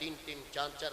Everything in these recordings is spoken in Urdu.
3-3 4-4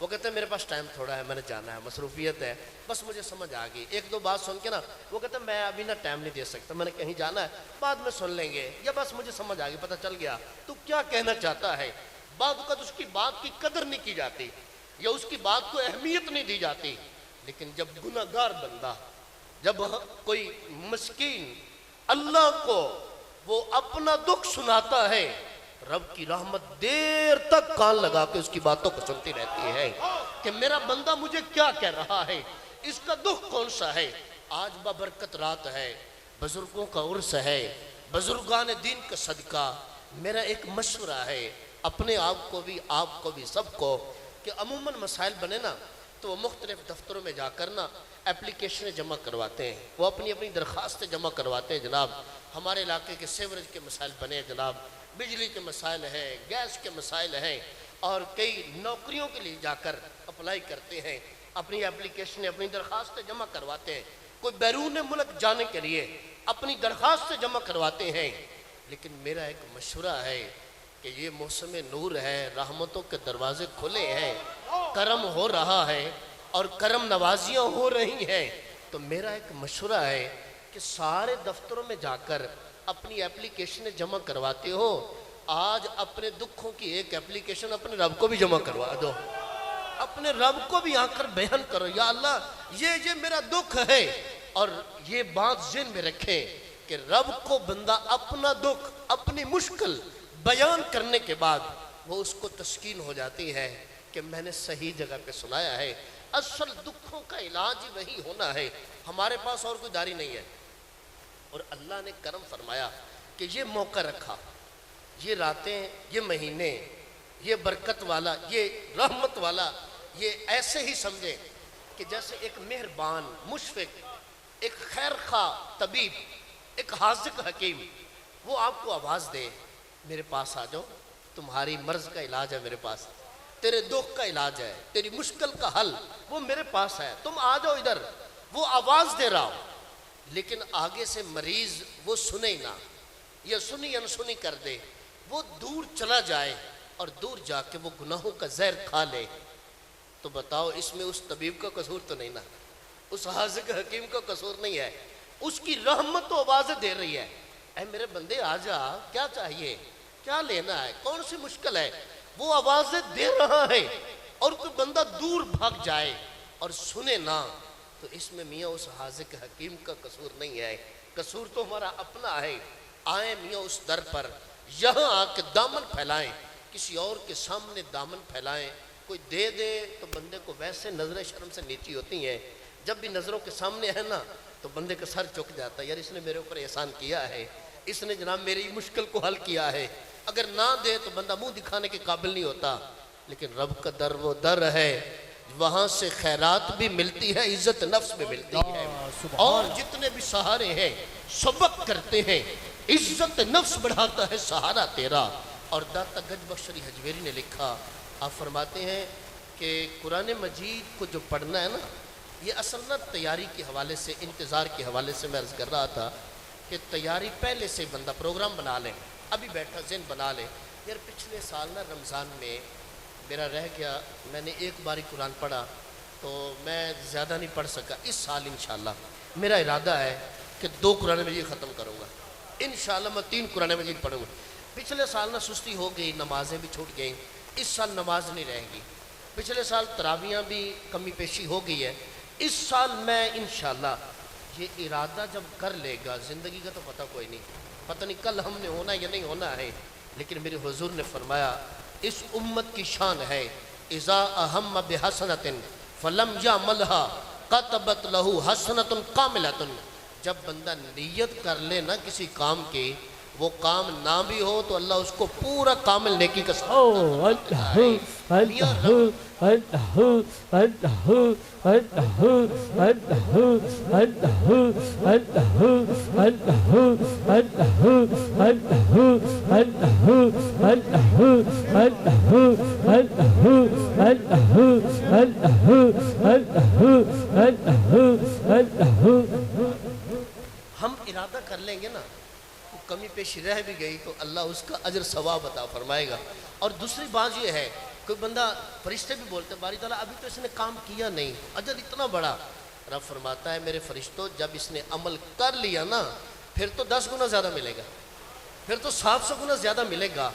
وہ کہتے ہیں میرے پاس ٹائم تھوڑا ہے، میں نے جانا ہے، مصروفیت ہے، بس مجھے سمجھ آ گئی، ایک دو بات سن کے نا وہ کہتے ہیں میں ابھی نا ٹائم نہیں دے سکتا، میں نے کہیں جانا ہے، بعد میں سن لیں گے، یا بس مجھے سمجھ آ گئی، پتہ چل گیا تو کیا کہنا چاہتا ہے۔ بعد اوقات اس کی بات کی قدر نہیں کی جاتی یا اس کی بات کو اہمیت نہیں دی جاتی، لیکن جب گناہگار بندہ، جب کوئی مسکین اللہ کو وہ اپنا دکھ سناتا ہے، رب کی رحمت دیر تک کان لگا کے اس کی باتوں کو سنتی رہتی ہے کہ میرا بندہ مجھے کیا کہہ رہا ہے، اس کا دکھ کون سا ہے۔ آج بابرکت رات ہے، بزرگوں کا عرس ہے، بزرگان دین کا صدقہ، میرا ایک مشورہ ہے اپنے آپ کو بھی، آپ کو بھی، سب کو، کہ عموماً مسائل بنے نا تو وہ مختلف دفتروں میں جا کر نا اپلیکیشنیں جمع کرواتے ہیں، وہ اپنی اپنی درخواستیں جمع کرواتے ہیں جناب۔ ہمارے علاقے کے سیوریج کے مسائل بنے جناب، بجلی کے مسائل ہیں، گیس کے مسائل ہیں، اور کئی نوکریوں کے لیے جا کر اپلائی کرتے ہیں، اپنی اپلیکیشنیں، اپنی درخواستیں جمع کرواتے ہیں، کوئی بیرون ملک جانے کے لیے اپنی درخواستیں جمع کرواتے ہیں۔ لیکن میرا ایک مشورہ ہے کہ یہ موسم نور ہے، رحمتوں کے دروازے کھلے ہیں، کرم ہو رہا ہے اور کرم نوازیاں ہو رہی ہیں، تو میرا ایک مشورہ ہے کہ سارے دفتروں میں جا کر اپنی اپلیکیشنیں جمع کرواتے ہو، آج اپنے دکھوں کی ایک اپلیکیشن اپنے رب کو بھی جمع کروا دو، اپنے رب کو بھی آ کر بیان کرو، یا اللہ یہ میرا دکھ ہے، اور یہ بات ذہن میں رکھیں کہ رب کو بندہ اپنا دکھ، اپنی مشکل بیان کرنے کے بعد وہ اس کو تسکین ہو جاتی ہے کہ میں نے صحیح جگہ پہ سنایا ہے۔ اصل دکھوں کا علاج ہی وہی ہونا ہے، ہمارے پاس اور کوئی داری نہیں ہے۔ اور اللہ نے کرم فرمایا کہ یہ موقع رکھا، یہ راتیں، یہ مہینے، یہ برکت والا، یہ رحمت والا، یہ ایسے ہی سمجھیں کہ جیسے ایک مہربان، مشفق، ایک خیر خواہ طبیب، ایک حاذق حکیم، وہ آپ کو آواز دے میرے پاس آ جاؤ، تمہاری مرض کا علاج ہے میرے پاس، تیرے دکھ کا علاج ہے، تیری مشکل کا حل وہ میرے پاس ہے، تم آ جاؤ ادھر، وہ آواز دے رہا ہو، لیکن آگے سے مریض وہ سنے نہ، یا سنی انسنی کر دے، وہ دور چلا جائے اور دور جا کے وہ گناہوں کا زہر کھا لے، تو بتاؤ اس میں اس طبیب کا قصور تو نہیں نا، اس حاذق حکیم کا قصور نہیں ہے، اس کی رحمت تو آوازیں دے رہی ہے، اے میرے بندے آ جا، کیا چاہیے، کیا لینا ہے، کون سی مشکل ہے، وہ آوازیں دے رہا ہے، اور کوئی بندہ دور بھاگ جائے اور سنے نہ، تو اس میں میاں اس حاذق حکیم کا قصور نہیں ہے، قصور تو ہمارا اپنا ہے۔ آئیں میاں اس در پر، یہاں آ کے دامن پھیلائیں، کسی اور کے سامنے دامن پھیلائیں، کوئی دے دے تو بندے کو ویسے نظر شرم سے نیچی ہوتی ہیں، جب بھی نظروں کے سامنے ہے نا تو بندے کا سر جھک جاتا ہے، یار اس نے میرے اوپر احسان کیا ہے، اس نے جناب میری مشکل کو حل کیا ہے، اگر نہ دے تو بندہ منہ دکھانے کے قابل نہیں ہوتا، لیکن رب کا در وہ در ہے، وہاں سے خیرات بھی ملتی ہے، عزت نفس بھی ملتی ہے، اور جتنے بھی سہارے ہیں سبق کرتے ہیں، عزت نفس بڑھاتا ہے سہارا تیرا۔ اور داتا گنج بخش علی حجویری نے لکھا، آپ فرماتے ہیں کہ قرآن مجید کو جو پڑھنا ہے نا، یہ اصل نا تیاری کے حوالے سے، انتظار کے حوالے سے میں عرض کر رہا تھا کہ تیاری پہلے سے بندہ پروگرام بنا لے، ابھی بیٹھا ذہن بنا لے، یار پچھلے سال نا رمضان میں میرا رہ گیا، میں نے ایک باری قرآن پڑھا تو میں زیادہ نہیں پڑھ سکا، اس سال انشاءاللہ میرا ارادہ ہے کہ 2 قرآن مجید ختم کروں گا، انشاءاللہ میں 3 قرآن مجید پڑھوں گا۔ پچھلے سال نا سستی ہو گئی، نمازیں بھی چھوٹ گئیں، اس سال نماز نہیں رہے گی، پچھلے سال تراویحاں بھی کمی پیشی ہو گئی ہے، اس سال میں انشاءاللہ یہ ارادہ جب کر لے گا، زندگی کا تو پتہ کوئی نہیں، پتہ نہیں کل ہم نے ہونا یا نہیں ہونا ہے، لیکن میرے حضور نے فرمایا اس امت کی شان ہے، اذا اہم بحسنۃ فلم یعملھا کتبت لہ حسنۃ کاملۃ، جب بندہ نیت کر لے نا کسی کام کی، وہ کام نہ بھی ہو تو اللہ اس کو پورا کامل نیکی کا ثواب ہم ارادہ کر لیں گے نا، کمی پیشی رہ بھی گئی تو اللہ اس کا اجر ثواب عطا فرمائے گا۔ اور دوسری بات یہ ہے کوئی بندہ فرشتے بھی بولتے ہیں باری تعالیٰ ابھی تو اس نے کام کیا نہیں، اجر اتنا بڑا، رب فرماتا ہے میرے فرشتوں جب اس نے عمل کر لیا نا پھر تو 10 گنا زیادہ ملے گا، پھر تو 700 گنا زیادہ ملے گا۔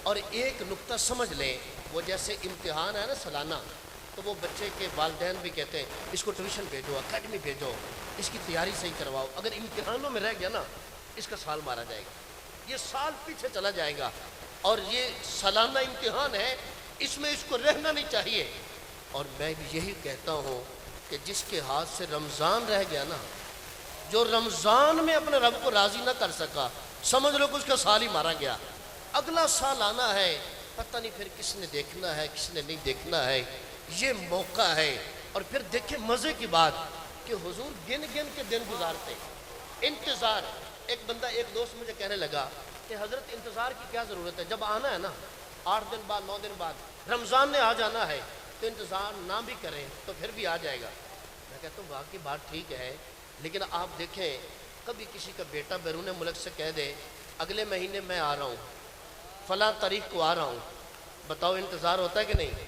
اور ایک نقطہ سمجھ لیں، وہ جیسے امتحان ہے نا سالانہ، تو وہ بچے کے والدین بھی کہتے ہیں اس کو ٹیوشن بھیجو، اکیڈمی بھیجو، اس کی تیاری صحیح کرواؤ، اگر امتحانوں میں رہ گیا نا اس کا سال مارا جائے گا، یہ سال پیچھے چلا جائے گا۔ اور یہ سالانہ امتحان ہے، اس میں اس کو رہنا نہیں چاہیے۔ اور میں بھی یہی کہتا ہوں کہ جس کے ہاتھ سے رمضان رہ گیا نا، جو رمضان میں اپنے رب کو راضی نہ کر سکا، سمجھ لو کہ اس کا سال ہی مارا گیا۔ اگلا سال آنا ہے، پتہ نہیں پھر کس نے دیکھنا ہے کس نے نہیں دیکھنا ہے، یہ موقع ہے۔ اور پھر دیکھیں مزے کی بات کہ حضور گن گن کے دن گزارتے، انتظار۔ ایک بندہ ایک دوست مجھے کہنے لگا کہ حضرت انتظار کی کیا ضرورت ہے، جب آنا ہے نا 8 دن بعد 9 دن بعد رمضان نے آ جانا ہے تو انتظار نہ بھی کریں تو پھر بھی آ جائے گا۔ میں کہتا ہوں واقعی بات ٹھیک ہے، لیکن آپ دیکھیں کبھی کسی کا بیٹا بیرون ملک سے کہہ دے اگلے مہینے میں آ رہا ہوں، فلاں تاریخ کو آ رہا ہوں، بتاؤ انتظار ہوتا ہے کہ نہیں؟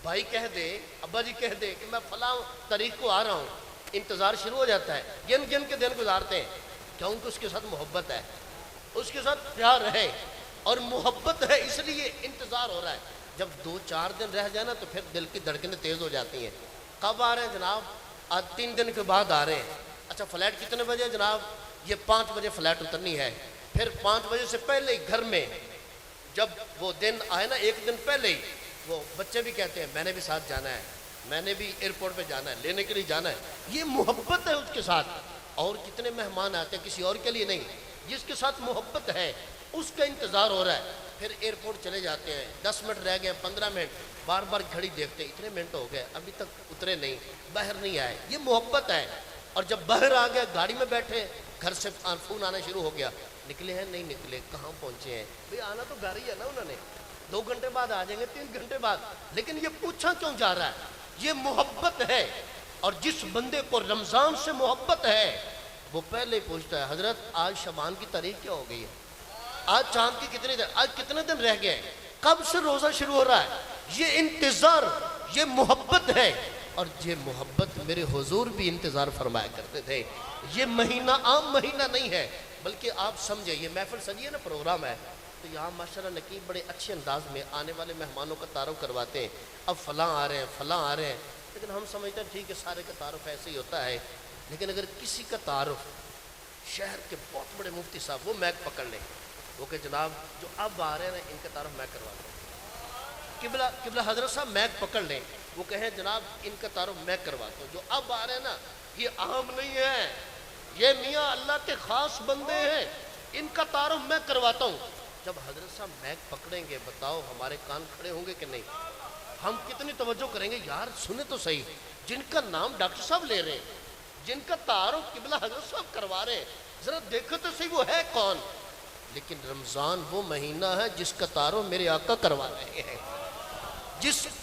بھائی کہہ دے، ابا جی کہہ دے کہ میں فلاں تاریخ کو آ رہا ہوں، انتظار شروع ہو جاتا ہے، گن گن کے دن گزارتے ہیں، کیونکہ اس کے ساتھ محبت ہے، اس کے ساتھ پیار ہے اور محبت ہے، اس لیے انتظار ہو رہا ہے۔ جب 2-4 دن رہ جائے نا تو پھر دل کی دھڑکنیں تیز ہو جاتی ہیں۔ کب آ رہے ہیں جناب؟ آج 3 دن کے بعد آ رہے ہیں۔ اچھا فلائٹ کتنے بجے جناب؟ یہ 5 بجے فلائٹ اترنی ہے۔ پھر 5 بجے سے پہلے ہی گھر میں جب وہ دن آئے نا 1 دن پہلے ہی وہ بچے بھی کہتے ہیں میں نے بھی ساتھ جانا ہے، میں نے بھی ایئرپورٹ پہ جانا ہے، لینے کے لیے جانا ہے۔ یہ محبت ہے اس کے ساتھ۔ اور کتنے مہمان آتے ہیں کسی اور کے لیے نہیں، جس کے ساتھ محبت ہے اس کا انتظار ہو رہا ہے۔ پھر ایئرپورٹ چلے جاتے ہیں، 10 منٹ رہ گئے، 15 منٹ، بار بار گھڑی دیکھتے ہیں، اتنے منٹ ہو گئے ابھی تک اترے نہیں، باہر نہیں آئے، یہ محبت ہے۔ اور جب باہر آ گئے گاڑی میں بیٹھے، گھر سے فون آنا شروع ہو گیا، نکلے ہیں نہیں نکلے، کہاں پہنچے ہیں؟ بھئی آنا تو گھر ہی ہے نا، انہوں نے 2 گھنٹے بعد آ جائیں گے، 3 گھنٹے بعد، لیکن یہ پوچھا کیوں جا رہا ہے؟ یہ محبت ہے۔ اور جس بندے کو رمضان سے محبت ہے وہ پہلے پوچھتا ہے حضرت آج شعبان کی تاریخ کیا ہو گئی ہے، آج چاند کی کتنی دن، آج کتنے دن رہ گئے، کب سے روزہ شروع ہو رہا ہے؟ یہ انتظار، یہ محبت ہے۔ اور یہ محبت میرے حضور بھی انتظار فرمایا کرتے تھے۔ یہ مہینہ عام مہینہ نہیں ہے، بلکہ آپ سمجھے یہ محفل سجی ہے نا، پروگرام ہے، تو یہاں ماشاءاللہ نقیب بڑے اچھے انداز میں آنے والے مہمانوں کا تعارف کرواتے ہیں، اب فلاں آ رہے ہیں فلاں آ رہے ہیں، لیکن ہم سمجھتے ہیں ٹھیک ہے سارے کا تعارف ایسے ہی ہوتا ہے۔ لیکن اگر کسی کا تعارف شہر کے بہت بڑے مفتی صاحب وہ میک پکڑ لیں، وہ کہ جناب جو اب آ رہے ہیں نا ان کا تعارف میں کرواتا ہوں، قبلہ حضرت صاحب میک پکڑ لیں، وہ کہیں جناب ان کا تعارف میں کرواتا ہوں، جو اب آ رہے ہیں نا یہ عام نہیں ہے، یہ میاں اللہ کے خاص بندے ہیں، ان کا تعارف میں کرواتا ہوں۔ جب حضرت صاحب میک پکڑیں گے بتاؤ ہمارے کان کھڑے ہوں گے کہ نہیں؟ ہم کتنی توجہ کریں گے، یار سنے تو صحیح، جن کا نام ڈاکٹر صاحب لے رہے ہیں، جن کا تعارف قبلہ حضرت صاحب کروا رہے ہیں، ذرا دیکھو تو صحیح وہ ہے کون؟ لیکن رمضان وہ مہینہ ہے جس کا تعارف میرے آقا کروا رہے ہیں،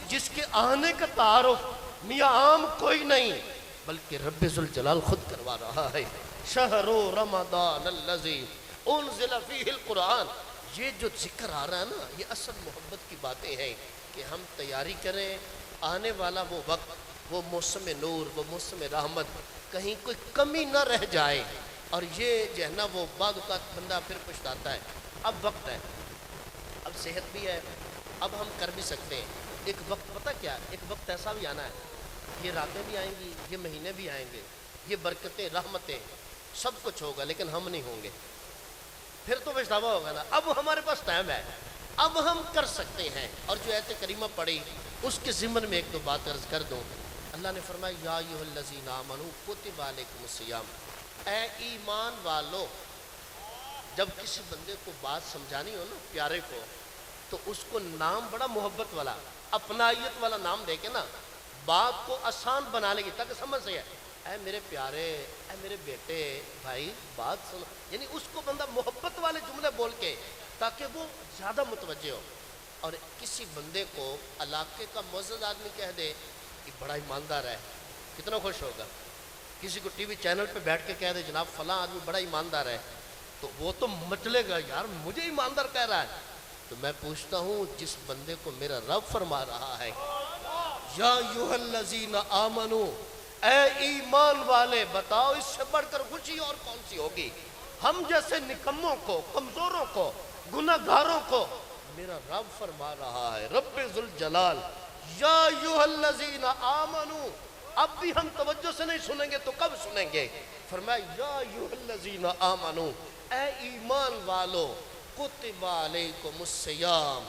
جس کے آنے کا تعارف میاں عام کوئی نہیں بلکہ رب ذوالجلال خود کروا رہا ہے۔ شہر رمضان الذی انزل فیہ القرآن، یہ جو ذکر آ رہا ہے نا یہ اصل محبت کی باتیں ہیں کہ ہم تیاری کریں، آنے والا وہ وقت، وہ موسم نور، وہ موسم رحمت، کہیں کوئی کمی نہ رہ جائے۔ اور یہ جو ہے نا وہ بعض اوقات بندہ پھر پچھتاتا ہے، اب وقت ہے، اب صحت بھی ہے، اب ہم کر بھی سکتے ہیں۔ ایک وقت پتہ کیا ہے، ایک وقت ایسا بھی آنا ہے، یہ راتیں بھی آئیں گی، یہ مہینے بھی آئیں گے، یہ برکتیں رحمتیں سب کچھ ہوگا، لیکن ہم نہیں ہوں گے، پھر تو پچھتاوا ہوگا نا۔ اب ہمارے پاس ٹائم ہے، اب ہم کر سکتے ہیں۔ اور جو آیت کریمہ پڑھی اس کے ضمن میں 1-2 بات عرض کر دوں۔ اللہ نے فرمایا یا ایھا الذین آمنوا کتب علیکم الصیام، اے ایمان والو، جب کسی بندے کو بات سمجھانی ہو نا پیارے کو، تو اس کو نام بڑا محبت والا اپنائیت والا نام دے کے نا بات کو آسان بنا لے گی تاکہ سمجھ سکے، اے میرے پیارے، اے میرے بیٹے، بھائی بات سنو، یعنی اس کو بندہ محبت والے جملے بول کے تاکہ وہ زیادہ متوجہ ہو۔ اور کسی بندے کو علاقے کا معزز آدمی کہہ دے کہ بڑا ایماندار ہے، کتنا خوش ہوگا۔ کسی کو ٹی وی چینل پہ بیٹھ کے کہہ دے جناب فلاں آدمی بڑا ایماندار ہے، تو وہ تو مچلے گا، یار مجھے ایماندار کہہ رہا ہے۔ تو میں پوچھتا ہوں جس بندے کو میرا رب فرما رہا ہے یا ایھا الذین آمنو، اے ایمان والے، بتاؤ اس سے بڑھ کر خوشی اور کون سی ہوگی؟ ہم جیسے نکموں کو، کمزوروں کو، گناہ گاروں کو میرا رب فرما رہا ہے، رب ذوالجلال، یا ایھا الذین آمنو۔ اب بھی ہم توجہ سے نہیں سنیں گے تو کب سنیں گے؟ فرمایا یا ایھا الذین آمنو، اے ایمان والو، کتب علیکم الصیام،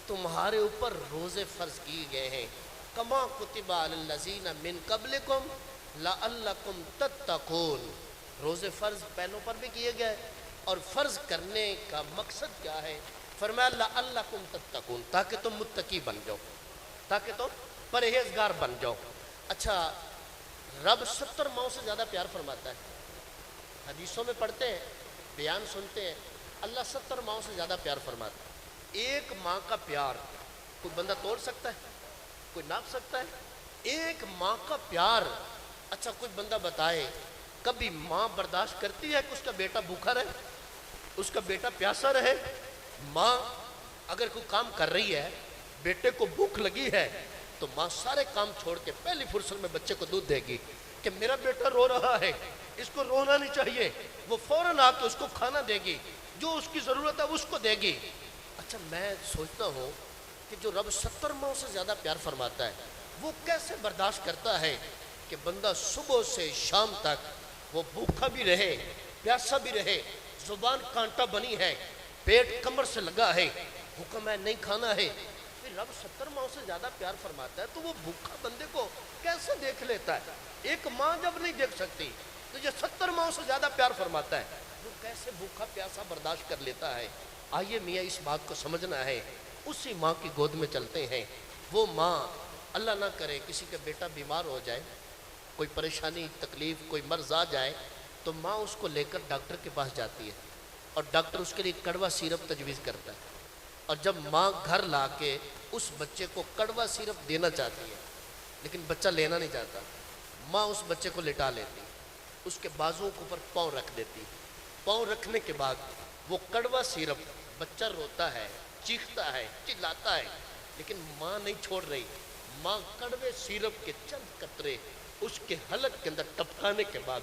تمہارے اوپر روزے فرض کیے گئے ہیں، کما کتب علی الذین من قبلکم لعلکم تتقون۔ روزے فرض پہلوں پر بھی کیے گئے، اور فرض کرنے کا مقصد کیا ہے؟ فرمایا لعلکم تتقون، تاکہ تم متقی بن جاؤ، تاکہ تم پرہیزگار بن جاؤ۔ اچھا، رب 70 ماؤں سے زیادہ پیار فرماتا ہے، حدیثوں میں پڑھتے ہیں، بیان سنتے ہیں، اللہ 70 ماؤں سے زیادہ پیار فرماتا ہے۔ ایک ماں کا پیار کوئی بندہ توڑ سکتا ہے؟ کوئی ناپ سکتا ہے؟ ایک ماں کا پیار، اچھا کوئی بندہ بتائے کبھی ماں برداشت کرتی ہے کہ اس کا بیٹا بھوکا رہے، اس کا بیٹا پیاسا رہے؟ ماں اگر کوئی کام کر رہی ہے، بیٹے کو بھوک لگی ہے، تو ماں سارے کام چھوڑ کے پہلی فرصت میں بچے کو دودھ دے گی کہ میرا بیٹا رو رہا ہے، اس کو رونا نہیں چاہیے، وہ فوراً آ کے اس کو کھانا دے گی، جو اس کی ضرورت ہے اس کو دے گی۔ اچھا، میں سوچتا ہوں کہ جو رب 70 ماؤں سے زیادہ پیار فرماتا ہے، وہ کیسے برداشت کرتا ہے کہ بندہ صبح سے شام تک وہ بھوکا بھی رہے، پیاسا بھی رہے، زبان کانٹا بنی ہے، پیٹ کمر سے لگا ہے، حکم ہے نہیں کھانا ہے، پھر رب 70 ماؤں سے زیادہ پیار فرماتا ہے تو وہ بھوکا بندے کو کیسے دیکھ لیتا ہے؟ ایک ماں جب نہیں دیکھ سکتی تو یہ 70 ماؤں سے زیادہ پیار فرماتا ہے، وہ کیسے بھوکا پیاسا برداشت کر لیتا ہے؟ آئیے میاں اس بات کو سمجھنا ہے، اسی ماں کی گود میں چلتے ہیں۔ وہ ماں، اللہ نہ کرے کسی کا بیٹا بیمار ہو جائے، کوئی پریشانی تکلیف کوئی مرض آ جائے، تو ماں اس کو لے کر ڈاکٹر کے پاس جاتی ہے، اور ڈاکٹر اس کے لیے کڑوا سیرپ تجویز کرتا ہے، اور جب ماں گھر لا کے اس بچے کو کڑوا سیرپ دینا چاہتی ہے لیکن بچہ لینا نہیں چاہتا، ماں اس بچے کو لٹا لیتی، اس کے بازوؤں کے اوپر پاؤں رکھ دیتی، پاؤں رکھنے کے بعد وہ کڑوا سیرپ، بچہ روتا ہے، چیختا ہے، چلاتا ہے، لیکن ماں نہیں چھوڑ رہی۔ ماں کڑوے سیرپ کے چند قطرے اس کے حلق کے اندر ٹپکانے کے بعد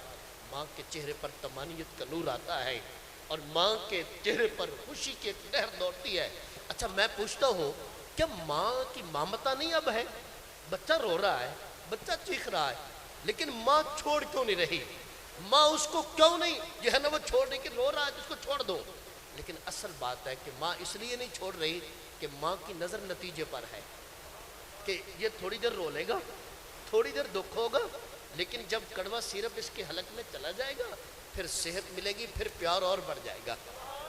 ماں کے چہرے پر طمانینت کا نور آتا ہے، اور ماں کے چہرے پر خوشی کی ایک لہر دوڑتی ہے۔ اچھا، میں پوچھتا ہوں کیا ماں کی مامتا نہیں اب ہے؟ بچہ رو رہا ہے، بچہ چیخ رہا ہے، لیکن ماں چھوڑ کیوں نہیں رہی؟ ماں اس کو کیوں نہیں جو ہے نا وہ چھوڑ رہی کہ رو رہا ہے تو اس کو چھوڑ دو؟ لیکن اصل بات ہے کہ ماں اس لیے نہیں چھوڑ رہی کہ ماں کی نظر نتیجے پر ہے، کہ یہ تھوڑی دیر رو لے گا، تھوڑی دیر دکھ ہوگا، لیکن جب کڑوا سیرپ اس کے حلق میں چلا جائے گا پھر صحت ملے گی، پھر پیار اور بڑھ جائے گا،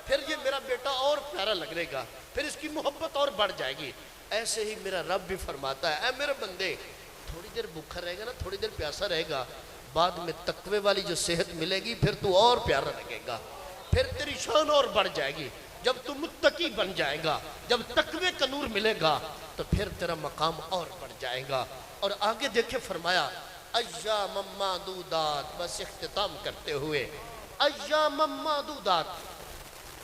پھر یہ میرا بیٹا اور پیارا لگے گا، پھر اس کی محبت اور بڑھ جائے گی۔ ایسے ہی میرا رب بھی فرماتا ہے، اے میرے بندے، تھوڑی دیر بھوکا رہے گا نا، تھوڑی دیر پیاسا رہے گا، بعد میں تقوی والی جو صحت ملے گی پھر تو اور پیارا لگے گا، پھر تیری شان اور بڑھ جائے گی، جب تو متقی بن جائے گا، جب تقوی کا نور ملے گا تو پھر تیرا مقام اور بڑھ جائے گا۔ اور آگے دیکھے فرمایا ایام معدودات، بس اختتام کرتے ہوئے ایام معدودات،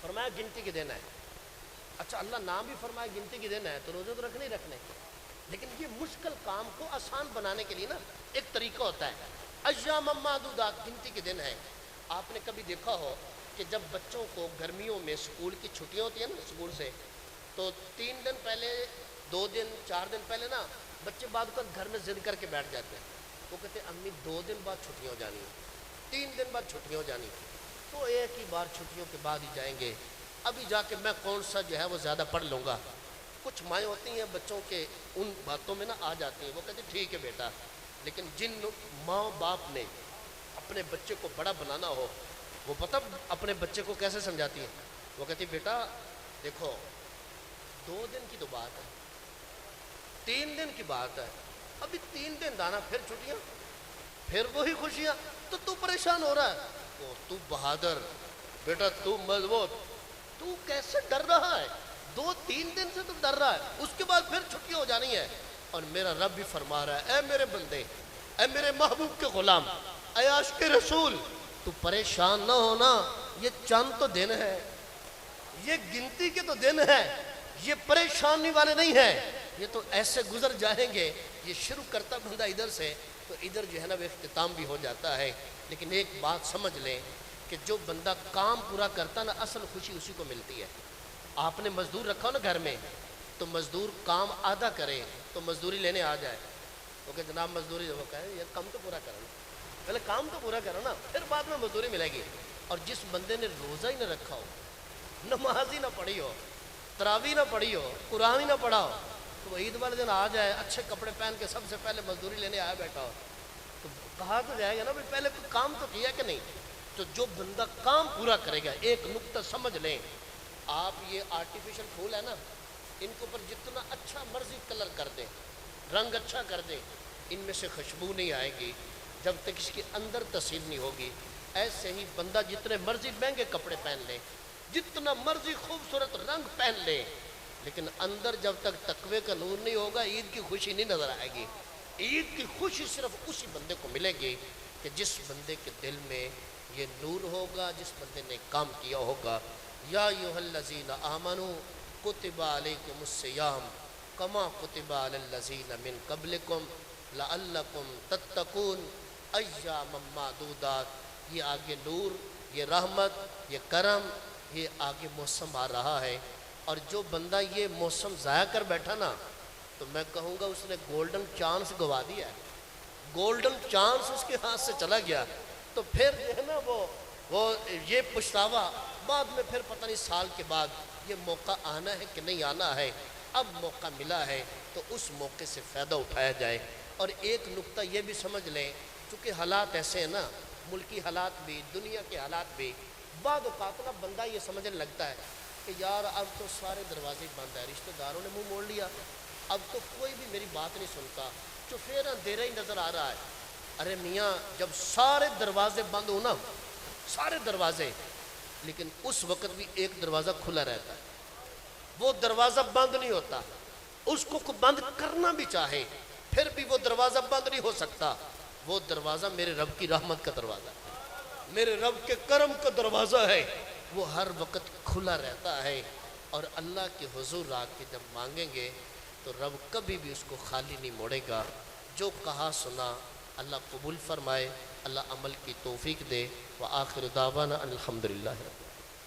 فرمایا گنتی کے دن ہے۔ اچھا، اللہ نام بھی فرمایا گنتی کے دن ہے تو روزے تو رکھنے ہی رکھنے، لیکن یہ مشکل کام کو آسان بنانے کے لیے نا ایک طریقہ ہوتا ہے۔ ایام معدودات، گنتی کے دن ہے۔ آپ نے کبھی دیکھا ہو کہ جب بچوں کو گرمیوں میں سکول کی چھٹیاں ہوتی ہیں نا سکول سے، تو 3 دن پہلے، 2 دن 4 دن پہلے نا بچے بعد کا گھر میں ضد کر کے بیٹھ جاتے ہیں، وہ کہتے ہیں امی 2 دن بعد چھٹیاں ہو جانی ہیں، 3 دن بعد چھٹیاں ہو جانی، تو ایک ہی بار چھٹیوں کے بعد ہی جائیں گے، ابھی جا کے میں کون سا جو ہے وہ زیادہ پڑھ لوں گا۔ کچھ مائیں ہوتی ہیں بچوں کے ان باتوں میں نا آ جاتی ہیں، وہ کہتے ہیں ٹھیک ہے بیٹا، لیکن جن ماں باپ نے اپنے بچے کو بڑا بنانا ہو، وہ پتہ اپنے بچے کو کیسے سمجھاتی ہیں؟ وہ کہتی ہے بیٹا دیکھو 2 دن کی تو بات ہے، 3 دن کی بات ہے، ابھی 3 دن دانا پھر چھٹیاں، پھر وہی خوشیاں، تو پریشان ہو رہا ہے، وہ تو بہادر بیٹا، تو مضبوط، تو کیسے ڈر رہا ہے؟ 2-3 دن سے تو ڈر رہا ہے، اس کے بعد پھر چھٹی ہو جانی ہے۔ اور میرا رب بھی فرما رہا ہے، اے میرے بندے، اے میرے محبوب کے غلام، اے عاشق رسول، تو پریشان نہ ہونا، یہ چند تو دن ہے، یہ گنتی کے تو دن ہے، یہ پریشانی والے نہیں ہیں، یہ تو ایسے گزر جائیں گے۔ یہ شروع کرتا بندہ ادھر سے تو ادھر جو ہے نا وہ اختتام بھی ہو جاتا ہے۔ لیکن ایک بات سمجھ لیں کہ جو بندہ کام پورا کرتا نا اصل خوشی اسی کو ملتی ہے۔ آپ نے مزدور رکھا ہو نا گھر میں، تو مزدور کام آدھا کرے تو مزدوری لینے آ جائے، تو کہ جناب مزدوری، وہ کہے یہ کام تو پورا کرو، پہلے کام تو پورا کرو نا، پھر بعد میں مزدوری ملے گی۔ اور جس بندے نے روزہ ہی نہ رکھا ہو، نماز ہی نہ پڑھی ہو، تراویح نہ پڑھی ہو، قرآن ہی نہ پڑھا ہو، تو وہ عید والے دن آ جائے اچھے کپڑے پہن کے سب سے پہلے مزدوری لینے آیا بیٹھا ہو، تو کہا تو جائے گا نا بھائی پہلے کوئی کام تو کیا کہ نہیں۔ تو جو بندہ کام پورا کرے گا، ایک نقطہ سمجھ لیں، آپ یہ آرٹیفیشل پھول ہے نا، ان کے اوپر جتنا اچھا مرضی کلر کر دیں، رنگ اچھا کر دیں، ان میں سے خوشبو نہیں آئے گی جب تک اس کے اندر تاثیر نہیں ہوگی۔ ایسے ہی بندہ جتنے مرضی مہنگے کپڑے پہن لے، جتنا مرضی خوبصورت رنگ پہن لے، لیکن اندر جب تک تقوی کا نور نہیں ہوگا عید کی خوشی نہیں نظر آئے گی۔ عید کی خوشی صرف اسی بندے کو ملے گی کہ جس بندے کے دل میں یہ نور ہوگا، جس بندے نے کام کیا ہوگا۔ یا ایھا الذین آمنوا کتب علیکم الصیام کما کتب علی الذین من قبلکم لعلکم تتقون ایاما معدودات۔ یہ آگے نور، یہ رحمت، یہ کرم، یہ آگے موسم آ رہا ہے، اور جو بندہ یہ موسم ضائع کر بیٹھا نا، تو میں کہوں گا اس نے گولڈن چانس گوا دیا ہے، گولڈن چانس اس کے ہاتھ سے چلا گیا۔ تو پھر جو ہے نا وہ یہ پچھتاوا بعد میں، پھر پتہ نہیں سال کے بعد یہ موقع آنا ہے کہ نہیں آنا ہے۔ اب موقع ملا ہے تو اس موقع سے فائدہ اٹھایا جائے۔ اور ایک نقطہ یہ بھی سمجھ لیں، چونکہ حالات ایسے ہیں نا، ملکی حالات بھی، دنیا کے حالات بھی، بعد اوقات نا بندہ یہ سمجھنے لگتا ہے کہ یار اب تو سارے دروازے بند ہیں، رشتہ داروں نے منہ موڑ لیا، اب تو کوئی بھی میری بات نہیں سنتا، چفیرا اندھیرا ہی نظر آ رہا ہے۔ ارے میاں، جب سارے دروازے بند ہو نا، سارے دروازے، لیکن اس وقت بھی ایک دروازہ کھلا رہتا ہے، وہ دروازہ بند نہیں ہوتا۔ اس کو بند کرنا بھی چاہے پھر بھی وہ دروازہ بند نہیں ہو سکتا۔ وہ دروازہ میرے رب کی رحمت کا دروازہ ہے، میرے رب کے کرم کا دروازہ ہے، وہ ہر وقت کھلا رہتا ہے۔ اور اللہ کے حضور آ کے جب مانگیں گے تو رب کبھی بھی اس کو خالی نہیں موڑے گا۔ جو کہا سنا اللہ قبول فرمائے، اللہ عمل کی توفیق دے۔ وآخر دعوانا الحمدللہ۔